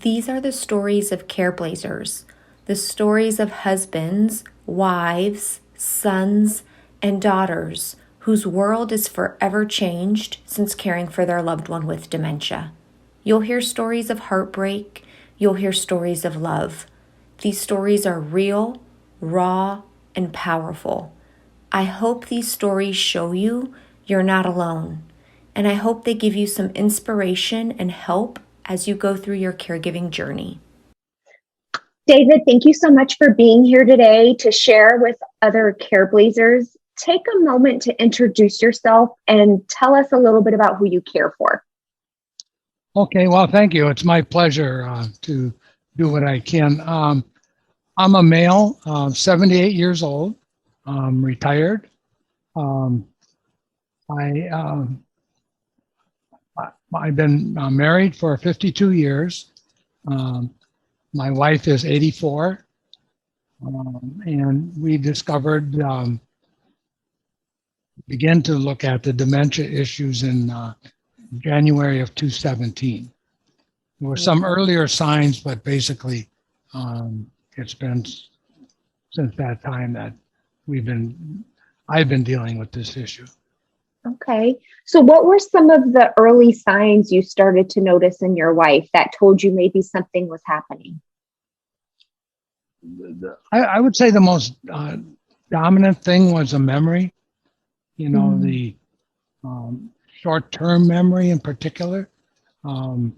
These are the stories of Careblazers, the stories of husbands, wives, sons, and daughters whose world is forever changed since caring for their loved one with dementia. You'll hear stories of heartbreak, you'll hear stories of love. These stories are real, raw, and powerful. I hope these stories show you you're not alone, and I hope they give you some inspiration and help as you go through your caregiving journey. David, thank you so much for being here today to share with other Careblazers. Take a moment to introduce yourself and tell us a little bit about who you care for. Okay, well, thank you. It's my pleasure to do what I can. I'm a male, 78 years old, retired. Um, I, I've been married for 52 years. My wife is 84, and we discovered, began to look at the dementia issues in January of 2017. There were some earlier signs, but basically it's been since that time that I've been dealing with this issue. Okay. So what were some of the early signs you started to notice in your wife that told you maybe something was happening? I would say the most dominant thing was a memory, the short-term memory in particular. And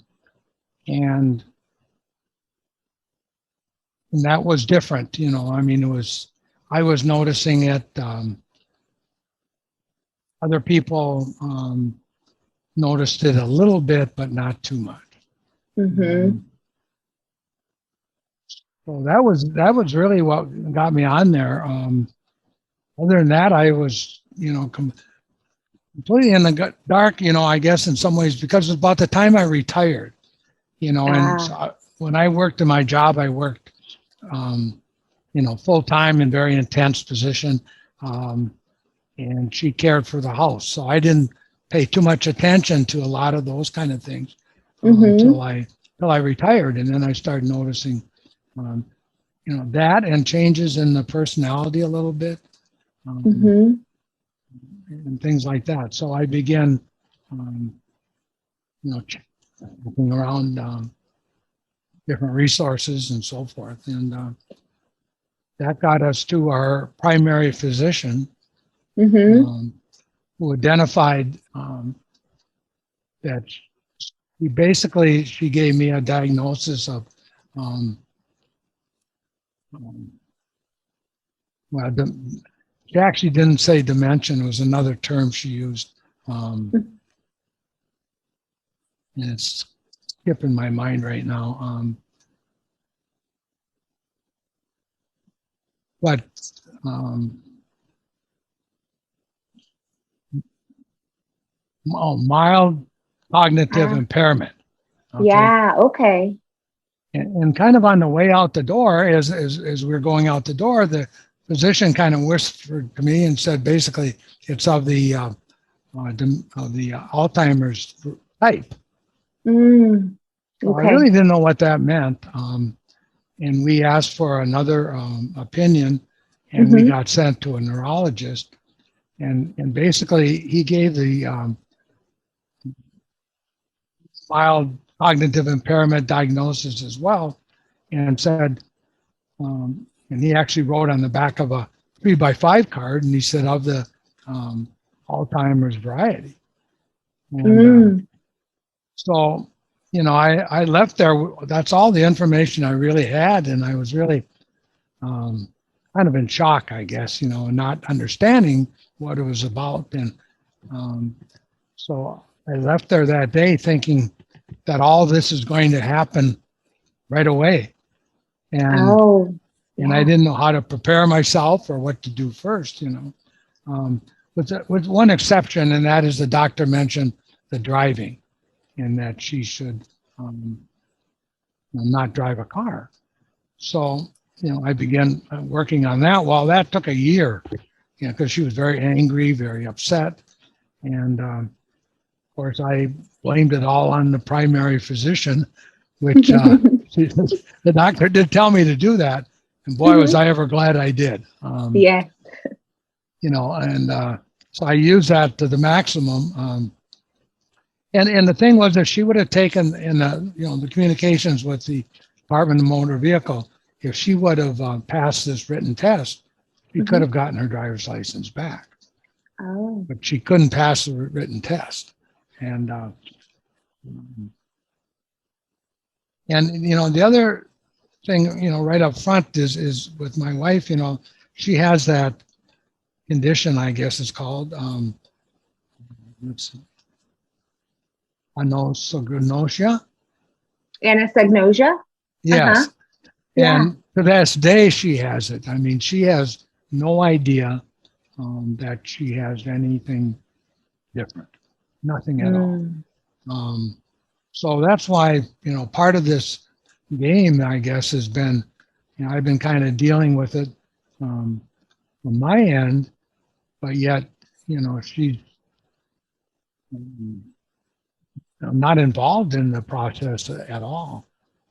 that was different, I was noticing it. Other people noticed it a little bit, but not too much. Mm-hmm. So that was really what got me on there. Other than that, I was, completely in the dark, I guess in some ways, because it was about the time I retired, and so when I worked in my job, I worked, full time in very intense position. And she cared for the house. So I didn't pay too much attention to a lot of those kind of things until I retired. And then I started noticing, that and changes in the personality a little bit, and things like that. So I began, looking around different resources and so forth. And that got us to our primary physician, who identified that she gave me a diagnosis of, she actually didn't say dementia, it was another term she used. And it's skipping my mind right now. But mild cognitive impairment. Okay. Yeah. Okay. And kind of on the way out the door, as we were going out the door, the physician kind of whispered to me and said, basically, it's of the Alzheimer's type. Okay. So I really didn't know what that meant. And we asked for another opinion, and we got sent to a neurologist. And basically, he gave the mild cognitive impairment diagnosis as well, and said, and he actually wrote on the back of a 3x5 card, and he said, of the Alzheimer's variety. And so, I left there. That's all the information I really had, and I was really kind of in shock, I guess, not understanding what it was about. And so I left there that day thinking that all this is going to happen right away. And I didn't know how to prepare myself or what to do first, with one exception, and that is the doctor mentioned the driving, and that she should not drive a car. So, I began working on that. Well, that took a year, because she was very angry, very upset. And of course, I blamed it all on the primary physician which the doctor did tell me to do that. And boy, was I ever glad I did. Yeah. And so I used that to the maximum. And the thing was that she would have taken in the communications with the Department of Motor Vehicle, if she would have passed this written test, she could have gotten her driver's license back. Oh. But she couldn't pass the written test. And the other thing, right up front is with my wife, she has that condition, I guess it's called, anosognosia. Anosognosia? Yes. Yeah. And to this day, she has it. I mean, she has no idea that she has anything different, nothing at all. So that's why, part of this game, I guess, has been, I've been kind of dealing with it from my end, but yet, she's not involved in the process at all.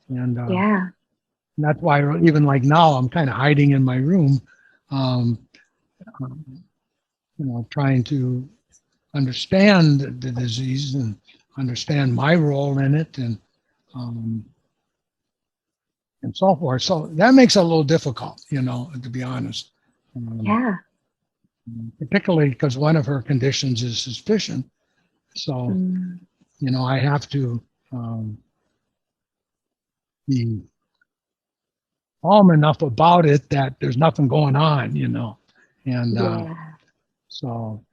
And that's why even like now, I'm kind of hiding in my room, trying to understand the disease and understand my role in it and so forth. So that makes it a little difficult, to be honest. Particularly because one of her conditions is suspicion. So, I have to be calm enough about it that there's nothing going on, and so,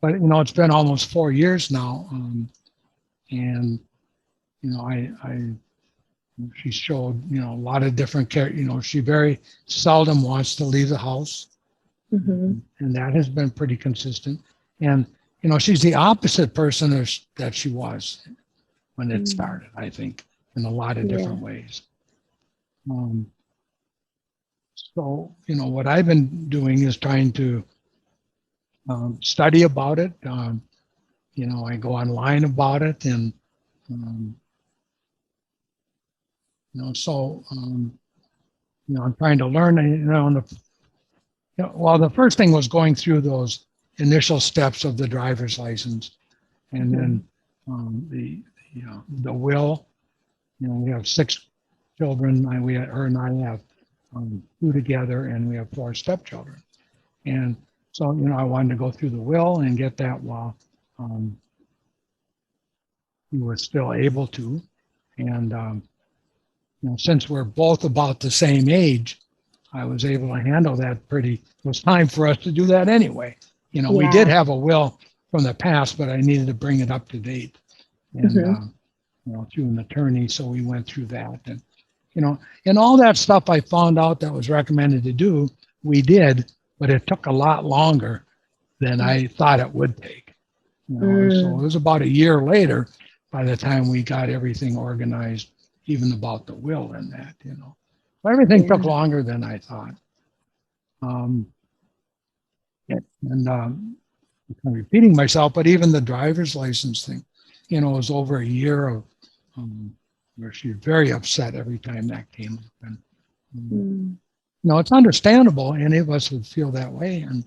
but it's been almost 4 years now, and she showed a lot of different care. She very seldom wants to leave the house, and that has been pretty consistent. And she's the opposite person that she was when it started, I think, in a lot of different ways. So, what I've been doing is trying to study about it. I go online about it, and so I'm trying to learn. The first thing was going through those initial steps of the driver's license, and then the will. We have 6 children. Her and I have 2 together, and we have 4 stepchildren. And so, I wanted to go through the will and get that while we were still able to. And since we're both about the same age, I was able to handle that it was time for us to do that anyway. We did have a will from the past, but I needed to bring it up to date. And, through an attorney, so we went through that. And, and all that stuff I found out that was recommended to do, we did, but it took a lot longer than I thought it would take. So it was about a year later by the time we got everything organized, even about the will and that, So everything took longer than I thought. I'm repeating myself, but even the driver's license thing, it was over a year of where she's very upset every time that came up. And it's understandable. Any of us would feel that way. And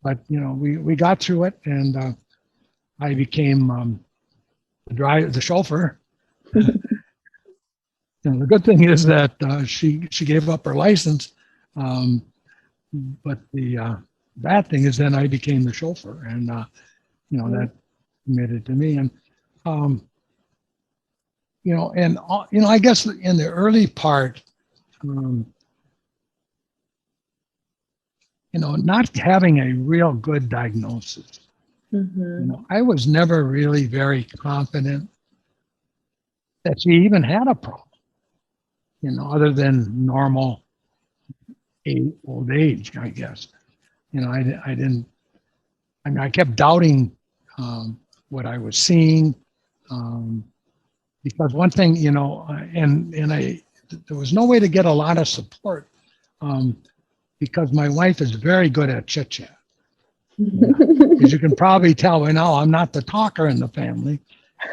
but we got through it, and I became the chauffeur. The good thing is that she gave up her license, but the bad thing is then I became the chauffeur, and that committed to me. And I guess in the early part, not having a real good diagnosis. I was never really very confident that she even had a problem, other than normal old age, I guess. I kept doubting what I was seeing, because one thing, there was no way to get a lot of support, because my wife is very good at chit chat. As you can probably tell by now, I'm not the talker in the family,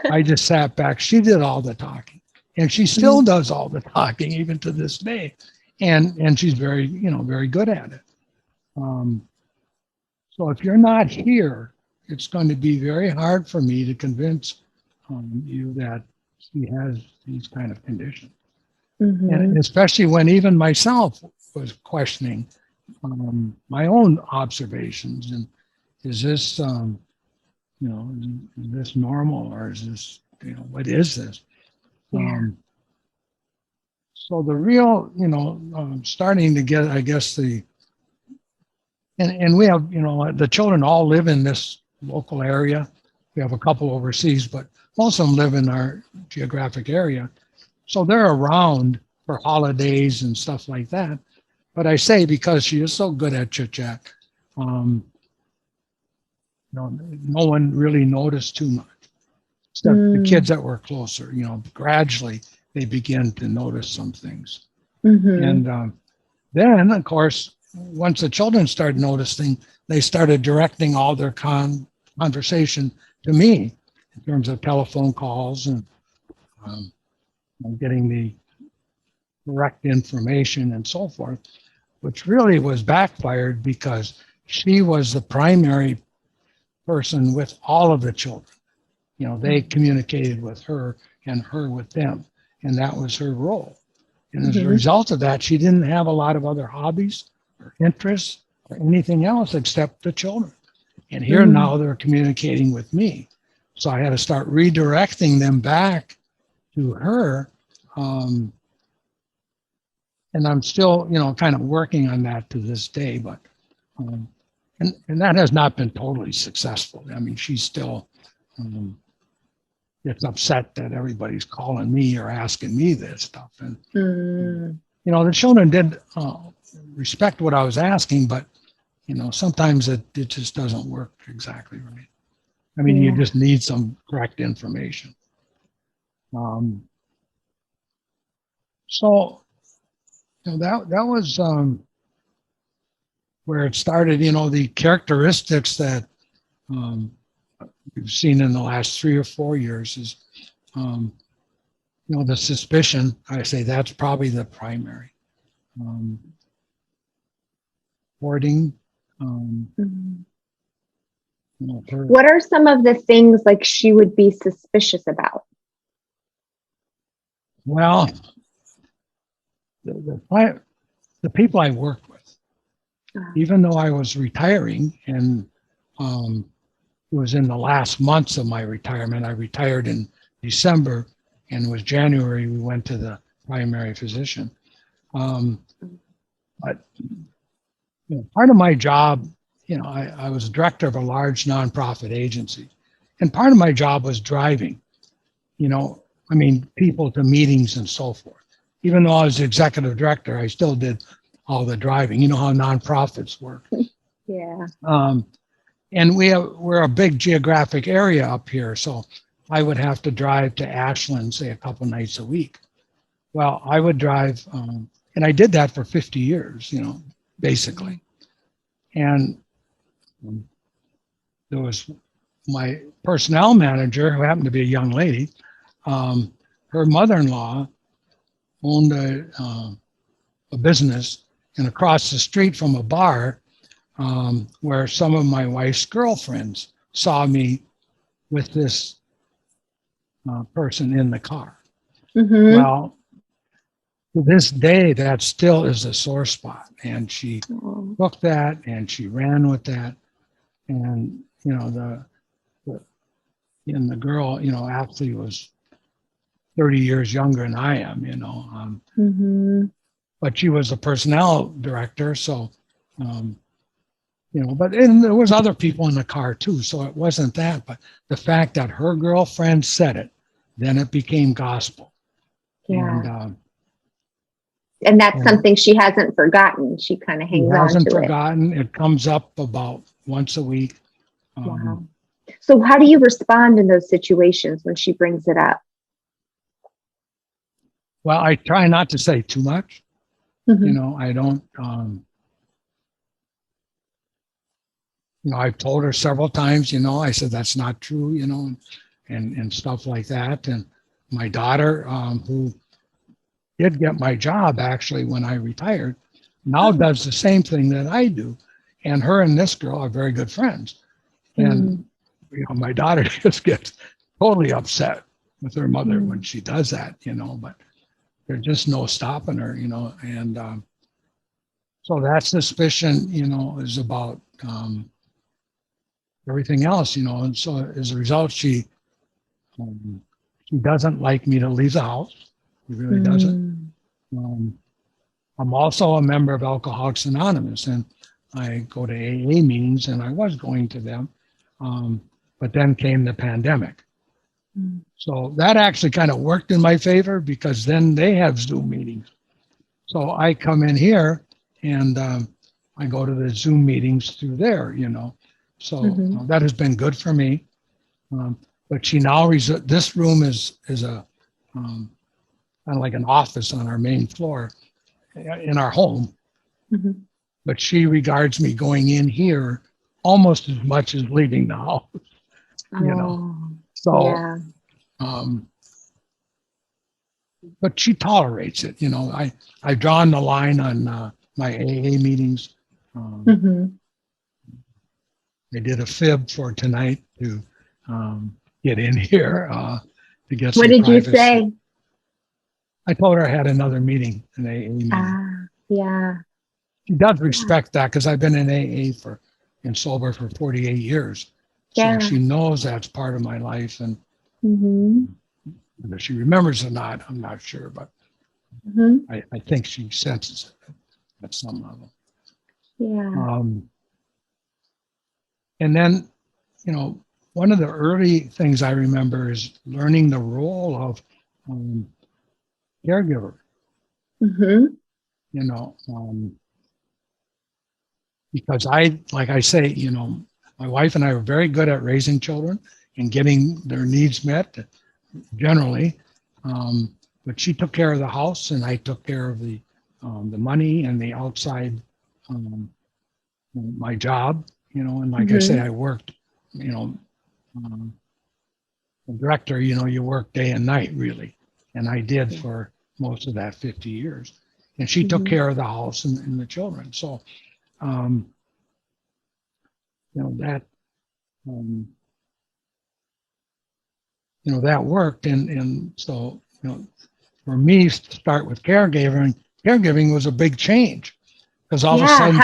I just sat back. She did all the talking, and she still does all the talking even to this day, and she's very, very good at it. So if you're not here, it's going to be very hard for me to convince you that she has these kind of conditions. And especially when even myself was questioning my own observations. And is this, is this normal, or is this, what is this? Yeah. So the real, starting to get, I guess, and we have, the children all live in this local area. We have a couple overseas, but most of them live in our geographic area. So they're around for holidays and stuff like that. But I say, because she is so good at chit chat, no one really noticed too much. Except the kids that were closer, gradually they begin to notice some things. And then, of course, once the children started noticing, they started directing all their conversation to me in terms of telephone calls and getting the correct information and so forth, which really was backfired because she was the primary person with all of the children. They communicated with her and her with them, and that was her role. And as a result of that, she didn't have a lot of other hobbies or interests or anything else except the children. And here now they're communicating with me. So I had to start redirecting them back to her. And I'm still, kind of working on that to this day, but, and that has not been totally successful. I mean, she's still, gets upset that everybody's calling me or asking me this stuff. And, the children did respect what I was asking, but, sometimes it just doesn't work exactly right. I mean, you just need some correct information. So, that was where it started. The characteristics that we've seen in the last 3 or 4 years is, the suspicion. I say that's probably the primary. Hoarding. What are some of the things like she would be suspicious about? Well, the people I worked with, even though I was retiring, and it was in the last months of my retirement. I retired in December, and it was January we went to the primary physician. But part of my job, I was a director of a large nonprofit agency, and part of my job was driving, people to meetings and so forth. Even though I was the executive director, I still did all the driving. You know how nonprofits work. Yeah. And we're a big geographic area up here, so I would have to drive to Ashland, say, a couple nights a week. Well, I would drive, and I did that for 50 years, basically. And there was my personnel manager, who happened to be a young lady. Her mother-in-law owned a business, and across the street from a bar where some of my wife's girlfriends saw me with this person in the car. Well, to this day, that still is a sore spot. And she took that and she ran with that. And, the girl, actually was 30 years younger than I am, but she was a personnel director. So, but there was other people in the car too. So it wasn't that, but the fact that her girlfriend said it, then it became gospel. Yeah. And that's something she hasn't forgotten. She kind of hangs on to it. Hasn't forgotten. It comes up about once a week. Wow. So how do you respond in those situations when she brings it up? Well, I try not to say too much. I don't, I've told her several times, I said, that's not true, and stuff like that. And my daughter, who did get my job actually when I retired, now does the same thing that I do. And her and this girl are very good friends. And my daughter just gets totally upset with her mother when she does that, but there's just no stopping her, and so that suspicion, is about everything else, and so as a result, she doesn't like me to leave the house. She really doesn't. I'm also a member of Alcoholics Anonymous, and I go to AA meetings, and I was going to them, but then came the pandemic. So that actually kind of worked in my favor because then they have Zoom meetings. So I come in here and I go to the Zoom meetings through there, So that has been good for me. But she now, this room is a kind of like an office on our main floor in our home. But she regards me going in here almost as much as leaving the house, So, yeah. But she tolerates it. I've drawn the line on my AA meetings. I did a fib for tonight to get in here to get some What did privacy. you say? I told her I had another meeting, an AA meeting. Yeah. She does respect that because I've been in AA and sober for 48 years. So she knows that's part of my life. And whether she remembers or not, I'm not sure, but I think she senses it at some level. Yeah. And then, one of the early things I remember is learning the role of caregiver. Because like I say, my wife and I were very good at raising children and getting their needs met generally. But she took care of the house and I took care of the money and the outside, my job, and like I say, I worked, the director, you work day and night really. And I did for most of that 50 years. And she took care of the house and the children. So, that, that worked. And so, for me to start with caregiving was a big change because all of a sudden.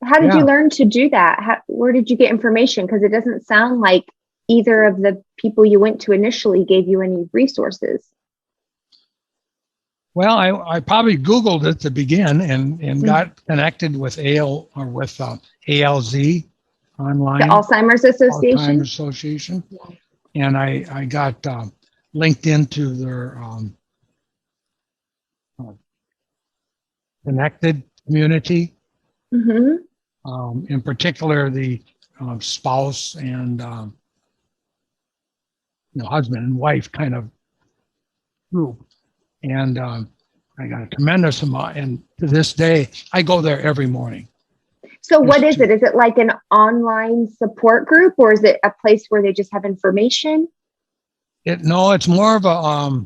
How did you learn to do that? Where did you get information? Because it doesn't sound like either of the people you went to initially gave you any resources. Well, I probably Googled it to begin and got connected with ALZ online. The Alzheimer's Association? Alzheimer's Association. And I got linked into their connected community. In particular, the spouse and husband and wife kind of group. And I got a tremendous amount. And to this day, I go there every morning. So what is it? Is it like an online support group or is it a place where they just have information? No, it's more of a,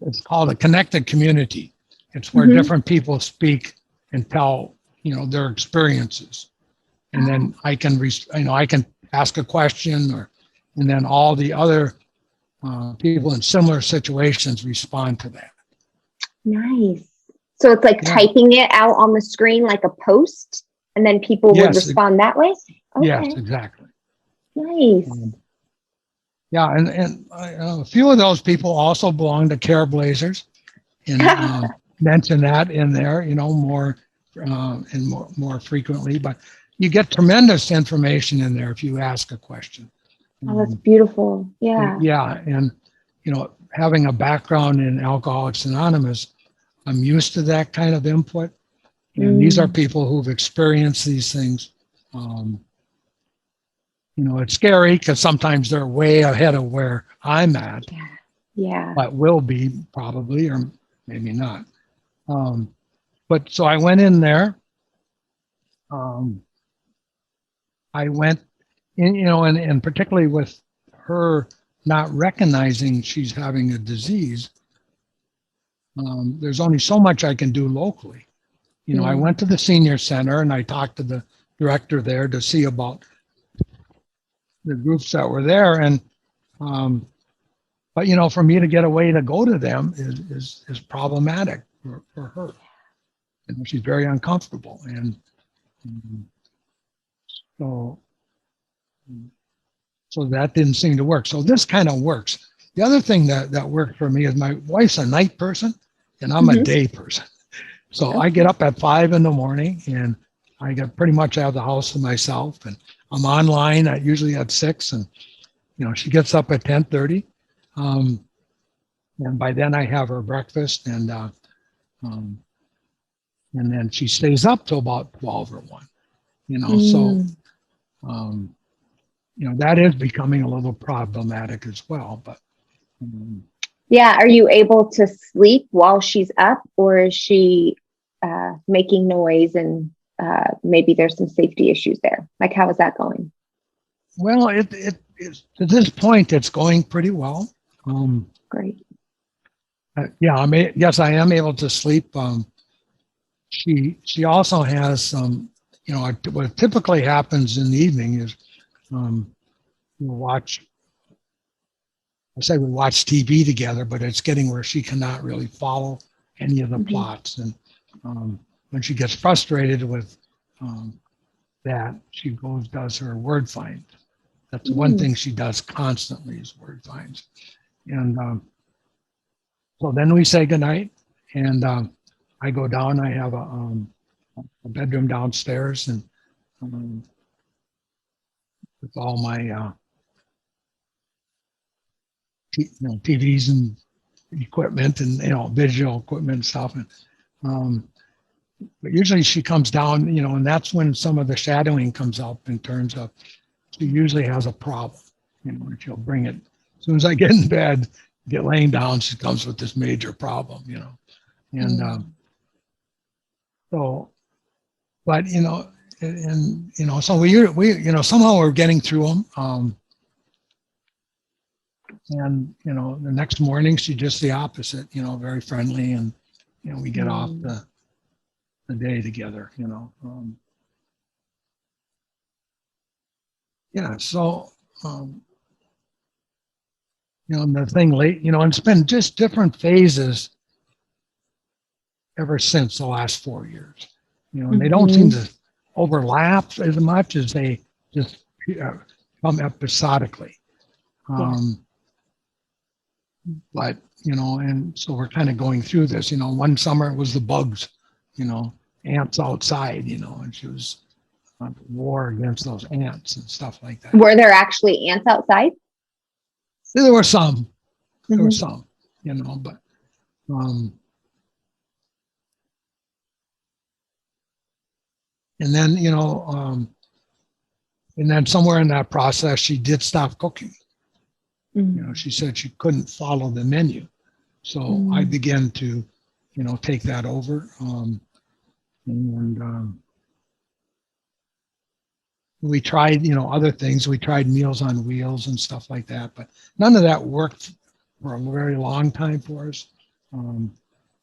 it's called a connected community. It's where different people speak and tell, their experiences. And then I can, I can ask a question and then all the other people in similar situations respond to that. Nice. So it's like typing it out on the screen like a post and then people would respond that way? Okay. Yes, exactly. Nice. And a few of those people also belong to Careblazers and mention that in there, more and more frequently. But you get tremendous information in there if you ask a question. Oh, that's beautiful. Yeah. Yeah. And, having a background in Alcoholics Anonymous, I'm used to that kind of input. And these are people who've experienced these things. It's scary because sometimes they're way ahead of where I'm at. Yeah. But will be probably, or maybe not. But so I went in there. I went in, and particularly with her not recognizing she's having a disease, there's only so much I can do locally. I went to the senior center and I talked to the director there to see about the groups that were there. And, but for me to get away to go to them is problematic for her. She's very uncomfortable. And so that didn't seem to work. So this kind of works. The other thing that worked for me is my wife's a night person and I'm a day person. So I get up at 5 a.m. and I get pretty much out of the house to myself, and I'm online usually at 6, and she gets up at 10:30, and by then I have her breakfast, and then she stays up till about 12 or 1. So that is becoming a little problematic as well. But yeah, are you able to sleep while she's up, or is she making noise and maybe there's some safety issues there? Like, how is that going? Well, it is, to this point, it's going pretty well. Great. Yeah, yes, I am able to sleep. She also has some, what typically happens in the evening is we watch TV together, but it's getting where she cannot really follow any of the plots. And when she gets frustrated with that, she does her word find. That's one thing she does constantly is word finds. And so then we say goodnight, and I go down. I have a bedroom downstairs, and with all my TVs and equipment and visual equipment and stuff. And but usually she comes down, and that's when some of the shadowing comes up in terms of she usually has a problem, and she'll bring it as soon as I get in bed, get laying down. She comes with this major problem, and so, but so we somehow we're getting through them. And the next morning she's just the opposite, very friendly, and we get off the day together, yeah. So the thing late, and it's been just different phases ever since the last 4 years, and they don't seem to overlap as much as they just come episodically. But, and so we're kind of going through this, one summer it was the bugs, ants outside, and she was on war against those ants and stuff like that. Were there actually ants outside? There were some, but, and then, and then somewhere in that process, she did stop cooking. She said she couldn't follow the menu. So I began to, take that over. And we tried, other things. We tried Meals on Wheels and stuff like that, but none of that worked for a very long time for us.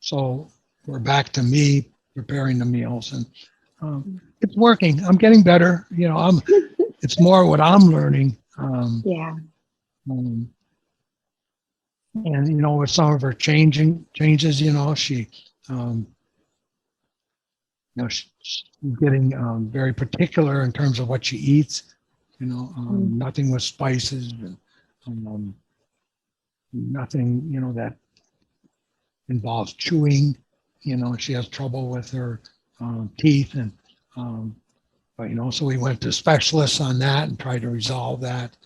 So we're back to me preparing the meals, and it's working. I'm getting better. It's more what I'm learning. Yeah. And with some of her changes, she she's getting very particular in terms of what she eats. Nothing with spices, and nothing that involves chewing. She has trouble with her teeth, and but so we went to specialists on that and tried to resolve that.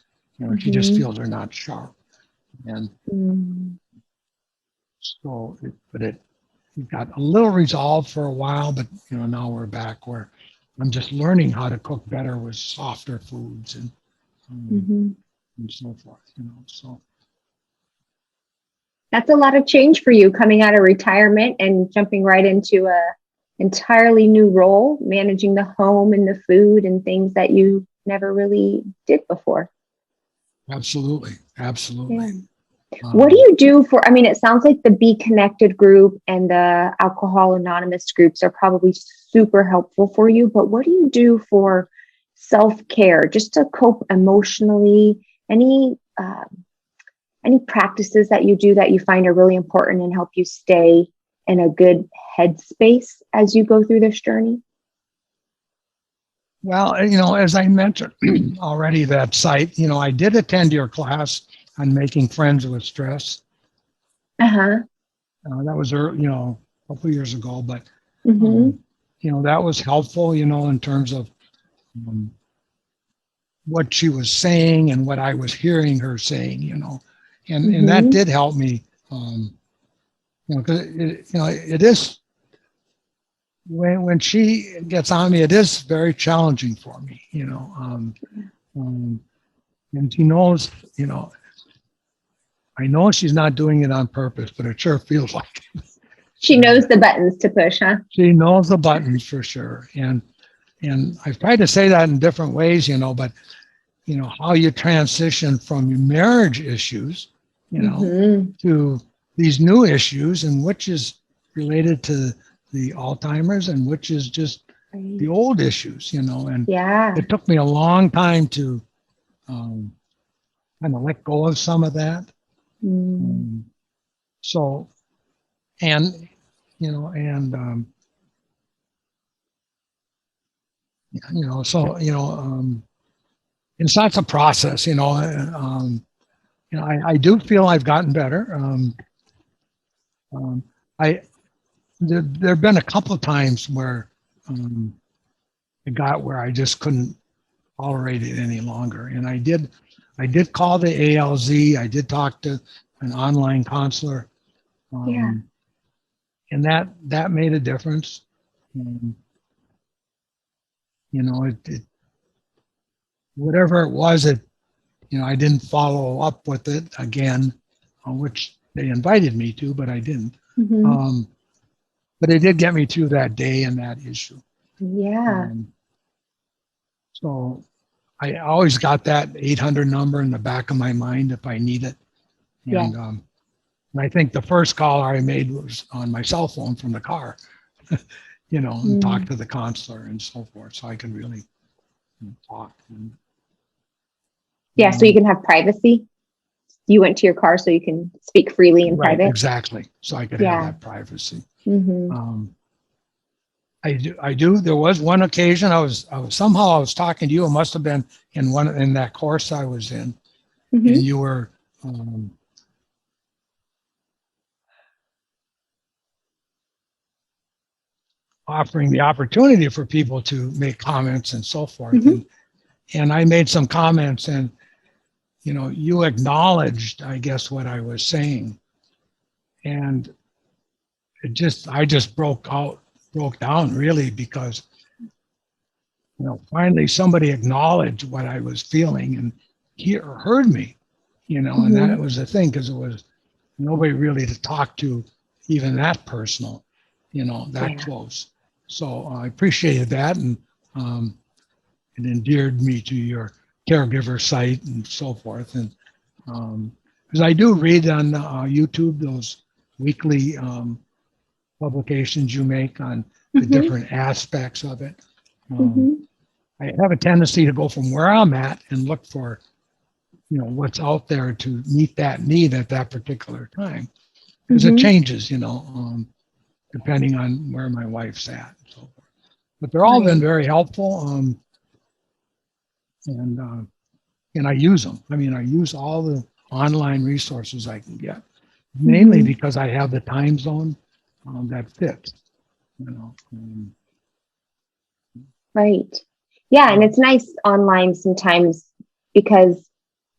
She just feels they're not sharp. And so, it got a little resolved for a while, but now we're back where I'm just learning how to cook better with softer foods and so forth. So that's a lot of change for you, coming out of retirement and jumping right into a entirely new role, managing the home and the food and things that you never really did before. Absolutely. Absolutely. Yeah. What do you do for, I mean, it sounds like the Be Connected group and the Alcohol Anonymous groups are probably super helpful for you, but what do you do for self-care, just to cope emotionally? Any practices that you do that you find are really important and help you stay in a good headspace as you go through this journey? Well, as I mentioned already, that site, I did attend your class on making friends with stress. Uh-huh. That was, a couple of years ago, but, Mm-hmm. that was helpful, in terms of what she was saying and what I was hearing her saying, and that did help me, because it is, when she gets on me, it is very challenging for me, and she knows, I know she's not doing it on purpose, but it sure feels like it. She knows the buttons to push, huh? She knows the buttons for sure. And I've tried to say that in different ways, but how you transition from your marriage issues, to these new issues, and which is related to the Alzheimer's and which is just the old issues, and it took me a long time to kind of let go of some of that. So, and, it's not a process, I do feel I've gotten better. There have been a couple of times where it got where I just couldn't tolerate it any longer. And I did call the ALZ. I did talk to an online counselor. And that made a difference. Whatever it was, I didn't follow up with it again, which they invited me to, but I didn't. But it did get me through that day and that issue. So I always got that 800 number in the back of my mind if I need it. And I think the first call I made was on my cell phone from the car, and talk to the counselor and so forth, so I could really talk. So you can have privacy. You went to your car so you can speak freely in private. Exactly. So I could have that privacy. I do. There was one occasion I was talking to you. It must have been in that course I was in, and you were offering the opportunity for people to make comments and so forth. And I made some comments, and you acknowledged, I guess, what I was saying, and I just broke down really, because finally somebody acknowledged what I was feeling and heard me, and that was the thing, because it was nobody really to talk to, even that personal, that close. So I appreciated that, and it endeared me to your caregiver site and so forth. And because I do read on YouTube those weekly publications you make on the different aspects of it. I have a tendency to go from where I'm at and look for, what's out there to meet that need at that particular time, because it changes, depending on where my wife's at and so forth. But they're all been very helpful, and I use them. I mean, I use all the online resources I can get, mainly because I have the time zone that fits. And it's nice online sometimes because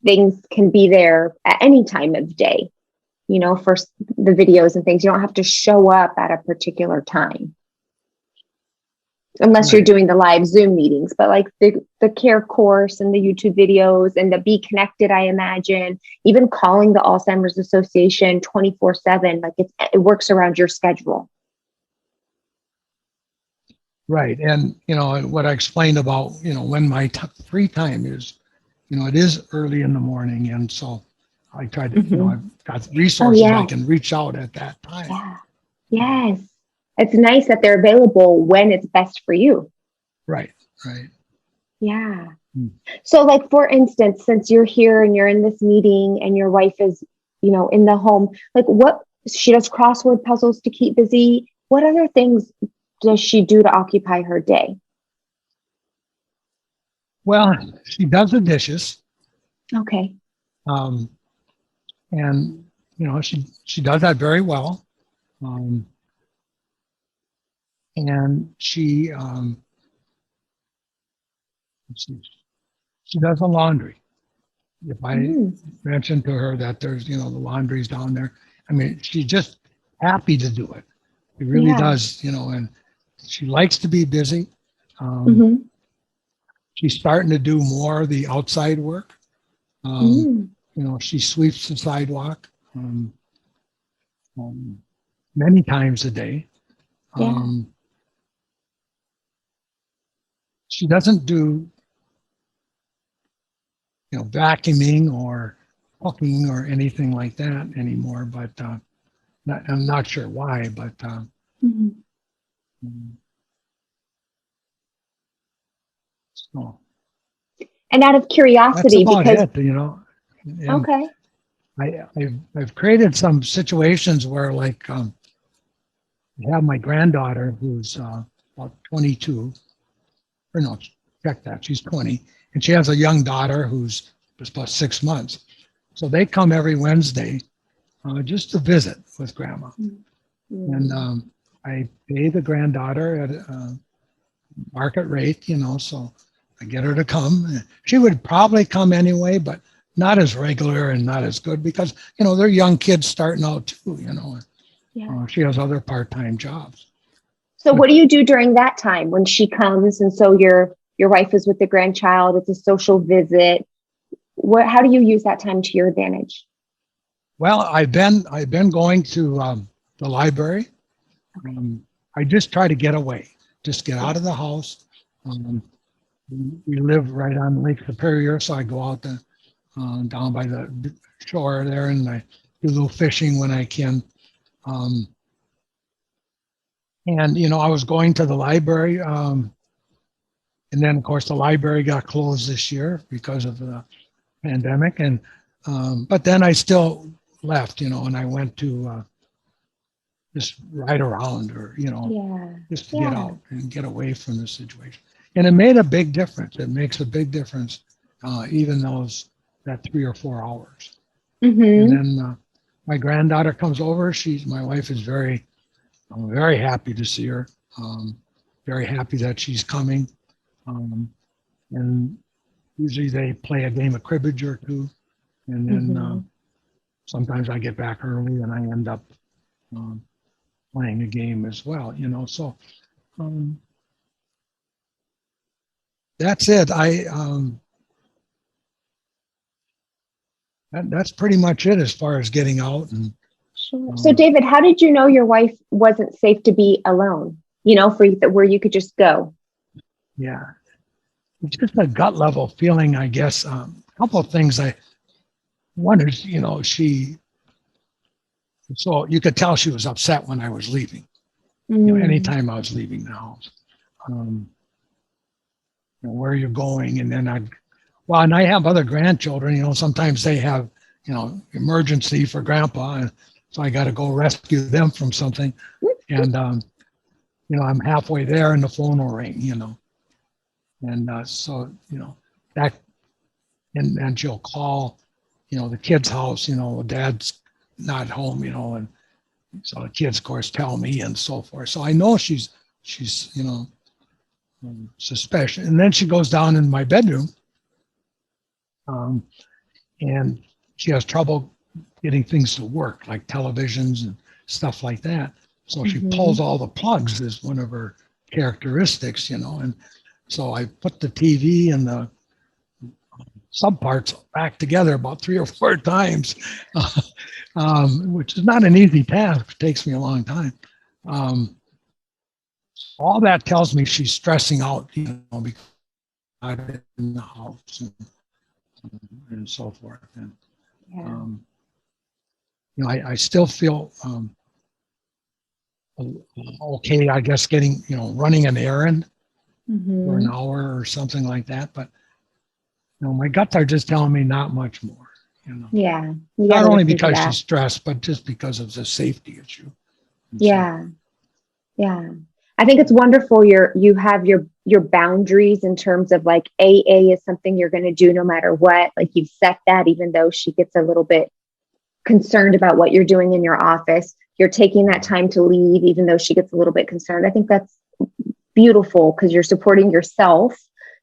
things can be there at any time of day, for the videos and things. You don't have to show up at a particular time, unless you're doing the live Zoom meetings. But like the care course and the YouTube videos and the Be Connected, I imagine, even calling the Alzheimer's Association 24/7, like it works around your schedule. Right. And, what I explained about, when my free time is, it is early in the morning. And so I try to, I've got Oh, resources I yeah. can reach out at that time. Yeah. Yes. It's nice that they're available when it's best for you. Right. Right. Yeah. Hmm. So, like, for instance, since you're here and you're in this meeting and your wife is, in the home, like, what she does crossword puzzles to keep busy. What other things does she do to occupy her day? Well, she does the dishes. Okay. Um, and, she does that very well. Um, and let's see, she does the laundry. If I Mm, mention to her that there's, the laundry's down there, I mean, she's just happy to do it. She really yeah. does, and she likes to be busy. Um, Mm-hmm. she's starting to do more of the outside work. Um, Mm, she sweeps the sidewalk um, many times a day. yeah. Um, she doesn't do, vacuuming or cooking or anything like that anymore, but I'm not sure why, but Mm-hmm. so And out of that's curiosity, about because, it. And okay. I've created some situations where, like, I have my granddaughter who's about 22, or no, check that, she's 20, and she has a young daughter who's just about 6 months. So they come every Wednesday just to visit with grandma. And Mm-hmm. I pay the granddaughter at market rate, so I get her to come. She would probably come anyway, but not as regular and not as good because, they're young kids starting out too, Yeah. She has other part-time jobs. So But what do you do during that time when she comes? And so your wife is with the grandchild, it's a social visit. How do you use that time to your advantage? well, I've been going to the library. Okay. I just try to get away, just get Yeah. out of the house. Um, we live right on Lake Superior, so I go out down by the shore there, and I do a little fishing when I can. Um, and I was going to the library, and then of course the library got closed this year because of the pandemic, and but then I still left, and I went to just ride around, or Yeah. just to get Yeah. out and get away from the situation. And it made a big difference. It makes a big difference, even that 3 or 4 hours. And Mm-hmm. then my granddaughter comes over. My wife is very happy to see her. Very happy that she's coming. Um, and usually they play a game of cribbage or two. And then Mm-hmm. sometimes I get back early and I end up um, playing a game as well, So um, that's it. That's pretty much it as far as getting out. And Sure. So, um, David, how did you know your wife wasn't safe to be alone? For where you could just go. yeah, it's just a gut level feeling, I guess. A couple of things. One is, so you could tell she was upset when I was leaving. Mm, Anytime I was leaving the house. Um, where are you going? And then and I have other grandchildren, sometimes they have, emergency for grandpa. And so I got to go rescue them from something. And, I'm halfway there and the phone will ring, And so, that, and she'll call, the kid's house, dad's not home, and so the kids, of course, tell me and so forth. So I know she's, suspicious. And then she goes down in my bedroom, um, and she has trouble getting things to work, like televisions and stuff like that. So she mm-hmm. pulls all the plugs is one of her characteristics, and so I put the TV and the subparts back together about 3 or 4 times, which is not an easy task. It takes me a long time. Um, all that tells me she's stressing out, because I'm in the house and so forth. And, Yeah. I still feel okay, I guess, getting, running an errand for an hour or something like that. But, my guts are just telling me not much more, Yeah. You Not gotta only listen to because that. she's stressed, but just because of the safety issue. And so- Yeah. Yeah. I think it's wonderful you have your boundaries in terms of like AA is something you're going to do no matter what. Like you've set that even though she gets a little bit concerned about what you're doing in your office. You're taking that time to leave even though she gets a little bit concerned. I think that's beautiful because you're supporting yourself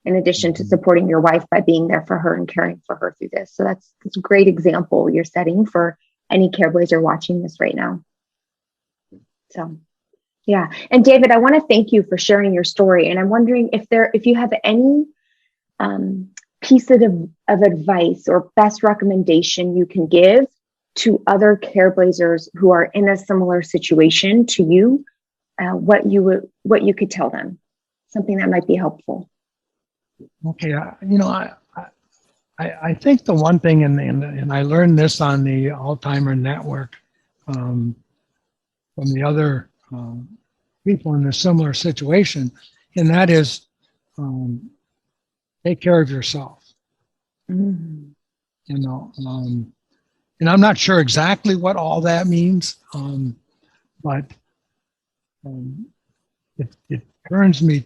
in addition to supporting your wife by being there for her and caring for her through this. So that's a great example you're setting for any Careblazer watching this right now. So yeah. And David, I want to thank you for sharing your story. And I'm wondering if you have any piece of advice or best recommendation you can give to other Careblazers who are in a similar situation to you, what you could tell them, something that might be helpful. Okay, I think the one thing, and I learned this on the Alzheimer Network from the other people in a similar situation, and that is take care of yourself. Mm-hmm. And I'm not sure exactly what all that means, but it turns me,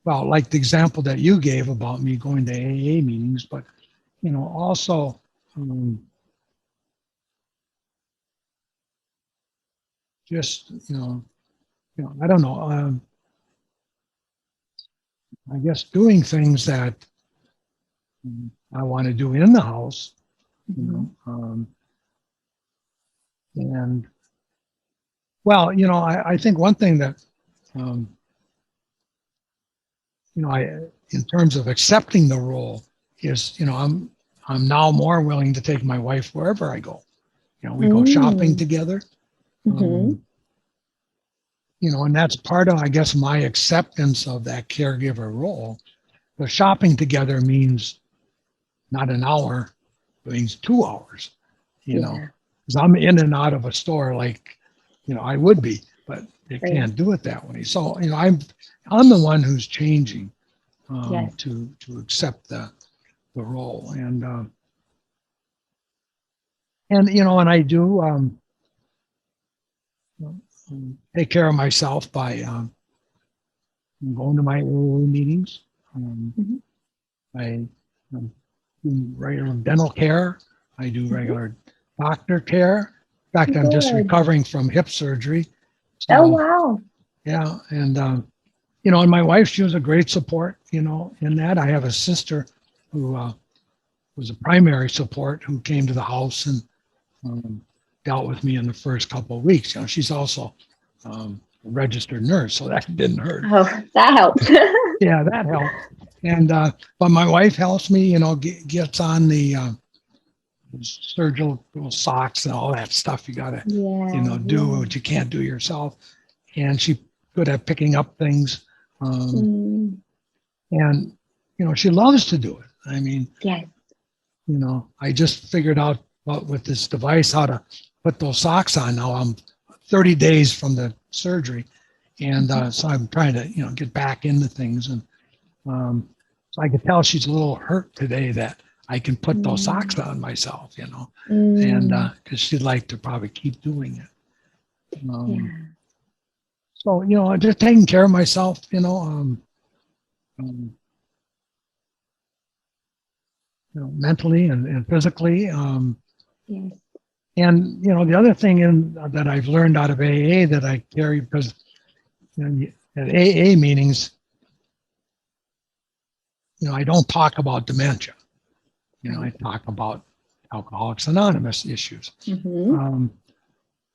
well, like the example that you gave about me going to AA meetings, but also just I don't know. I guess doing things that I want to do in the house, and well, I think one thing that I, in terms of accepting the role, is I'm now more willing to take my wife wherever I go. We go shopping together. And that's part of, I guess, my acceptance of that caregiver role. The shopping together means not an hour, it means 2 hours, because I'm in and out of a store like, I would be, but they can't do it that way. So, I'm the one who's changing to accept the role. And I do take care of myself by going to my AA meetings. I do regular dental care. I do regular doctor care. In fact, I'm just recovering from hip surgery. So, oh, wow. Yeah. And, and my wife, she was a great support, in that. I have a sister who was a primary support who came to the house and dealt with me in the first couple of weeks. She's also a registered nurse, so that didn't hurt. Oh, that helps. Yeah, that helped. And but my wife helps me, gets on the surgical socks and all that stuff. You gotta, do what you can't do yourself. And she good at picking up things. And she loves to do it. I mean, I just figured out with this device how to put those socks on. Now I'm 30 days from the surgery, and so I'm trying to get back into things. And so I could tell she's a little hurt today that I can put those socks on myself, and because she'd like to probably keep doing it. So just taking care of myself, mentally and physically. And the other thing that I've learned out of AA that I carry, because at AA meetings, I don't talk about dementia. I talk about Alcoholics Anonymous issues.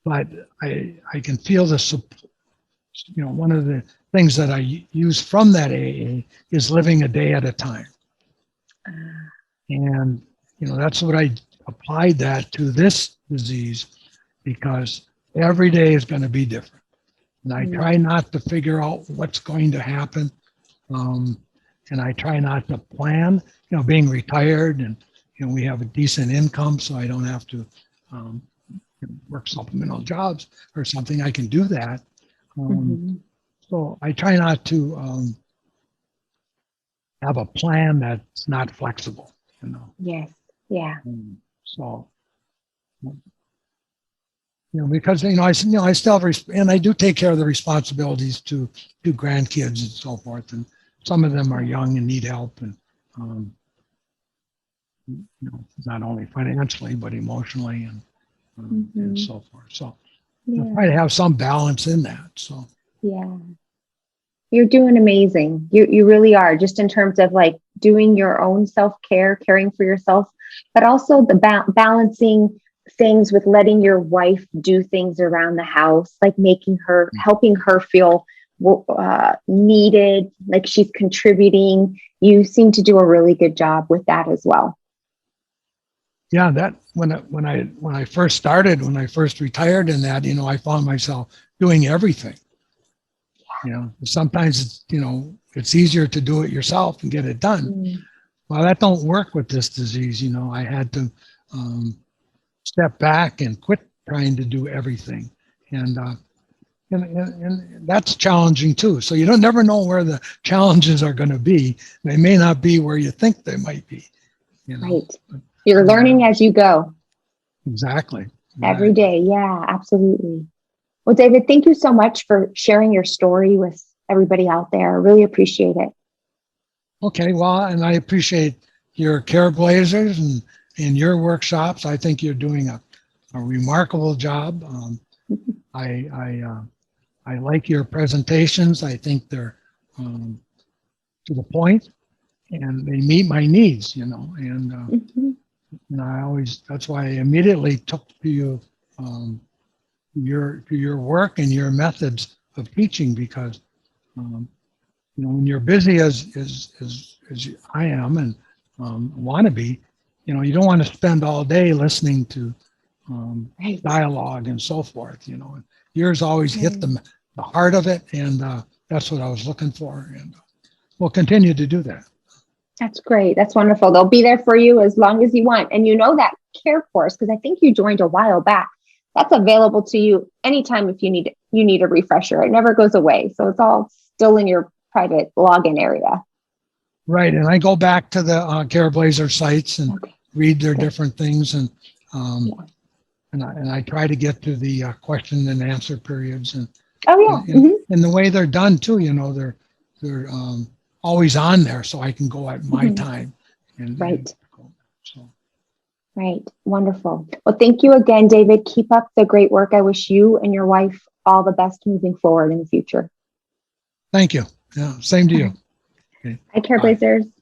But I can feel the support. One of the things that I use from that AA is living a day at a time. And, that's what I applied that to this disease, because every day is going to be different. And I try not to figure out what's going to happen. And I try not to plan, being retired and, we have a decent income, so I don't have to work supplemental jobs or something. I can do that. So I try not to have a plan that's not flexible, Yes. Yeah. So, because, I still have, and I do take care of the responsibilities to grandkids and so forth. And some of them are young and need help, and, not only financially, but emotionally and so forth. So I try to have some balance in that. So, yeah. You're doing amazing. You really are, just in terms of like doing your own self-care, caring for yourself, but also the balancing things with letting your wife do things around the house, like helping her feel needed, like she's contributing. You seem to do a really good job with that as well. Yeah, that when I first started, when I first retired in that, I found myself doing everything. Sometimes it's easier to do it yourself and get it done. Well, that don't work with this disease. I had to step back and quit trying to do everything, and that's challenging too. So you don't never know where the challenges are going to be. They may not be where you think they might be. Right. You're learning as you go. Exactly. Every day. Yeah, absolutely. Well, David, thank you so much for sharing your story with everybody out there. I really appreciate it. Okay. Well, and I appreciate your Careblazers and your workshops. I think you're doing a remarkable job. I like your presentations. I think they're to the point, and they meet my needs, and that's why I immediately took to you, your work and your methods of teaching, because when you're busy as I am and want to be, you don't want to spend all day listening to dialogue and so forth. Yours always hit the heart of it, and that's what I was looking for, and we'll continue to do that. That's great. That's wonderful. They'll be there for you as long as you want. And that care course, because I think you joined a while back, that's available to you anytime if you need a refresher. It never goes away. So it's all still in your private login area. Right. And I go back to the Careblazer sites and read their different things. And I try to get to the question and answer periods. And and the way they're done too, they're always on there, so I can go at my time. Right. Wonderful. Well, thank you again, David. Keep up the great work. I wish you and your wife all the best moving forward in the future. Thank you. Yeah, same to you. Okay. Hi, Careblazers.